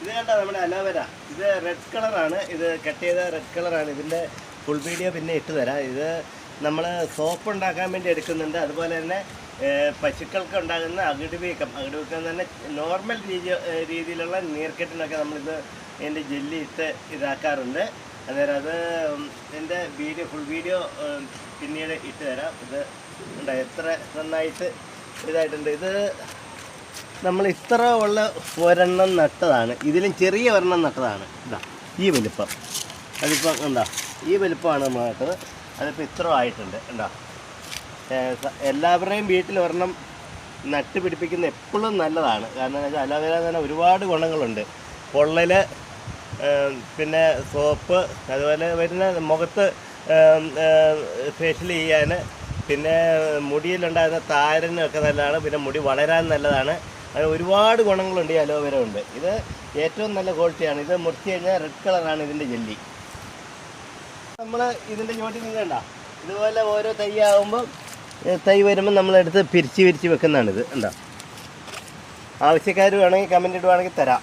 ഇത് കണ്ടോ നമ്മുടെ അലോവേര. ഇത് റെഡ് കളറാണ്. ഇത് കട്ട് ചെയ്ത റെഡ് കളറാണ്. ഇതിൻ്റെ ഫുൾ വീഡിയോ പിന്നെ ഇട്ട് തരാം. ഇത് നമ്മൾ സോപ്പ് ഉണ്ടാക്കാൻ വേണ്ടി എടുക്കുന്നുണ്ട്. അതുപോലെ തന്നെ പശുക്കൾക്ക് ഉണ്ടാകുന്ന അകിടുവീക്കം തന്നെ നോർമൽ രീതിയിലുള്ള നീർക്കെട്ടിനൊക്കെ നമ്മളിത് ഇതിൻ്റെ ജെല്ലി ഇട്ട് ഇതാക്കാറുണ്ട്. അന്നേരം അത് എൻ്റെ ഫുൾ വീഡിയോ പിന്നീട് ഇട്ട് തരാം. ഇത് ഉണ്ട് എത്ര നന്നായിട്ട് ഇതായിട്ടുണ്ട്. ഇത് നമ്മൾ ഇത്ര ഉള്ള ഒരെണ്ണം നട്ടതാണ്. ഇതിലും ചെറിയ ഒരെണ്ണം നട്ടതാണ്. ഇതാ ഈ വലിപ്പം. അതിപ്പം എന്താ ഈ വലിപ്പമാണ് നമ്മൾ നട്ടത്. അതിപ്പോൾ ഇത്ര ആയിട്ടുണ്ട്. എന്താ എല്ലാവരുടെയും വീട്ടിൽ ഒരെണ്ണം നട്ട് പിടിപ്പിക്കുന്ന എപ്പോഴും നല്ലതാണ്. കാരണം എന്താ വെച്ചാൽ അലോവേര തന്നെ ഒരുപാട് ഗുണങ്ങളുണ്ട്. പൊള്ളൽ, പിന്നെ സോപ്പ്, അതുപോലെ വരുന്ന മുഖത്ത് ഫേഷ്യൽ ചെയ്യാൻ, പിന്നെ മുടിയിലുണ്ടാകുന്ന താരനൊക്കെ നല്ലതാണ്. പിന്നെ മുടി വളരാൻ നല്ലതാണ്. അങ്ങനെ ഒരുപാട് ഗുണങ്ങളുണ്ട് ഈ അലോവേര ഉണ്ട്. ഇത് ഏറ്റവും നല്ല ക്വാളിറ്റിയാണ്. ഇത് മുറിച്ച് കഴിഞ്ഞാൽ റെഡ് കളറാണ് ഇതിൻ്റെ ജെല്ലി. നമ്മൾ ഇതിൻ്റെ ചോട്ടിൽ നിൽക്കണ്ട. ഇതുപോലെ ഓരോ തൈ വരുമ്പോൾ നമ്മളെടുത്ത് പിരിച്ച് വെക്കുന്നതാണിത്. എന്താ ആവശ്യക്കാർ വേണമെങ്കിൽ കമൻറ്റ് ഇടുവാണെങ്കിൽ തരാം.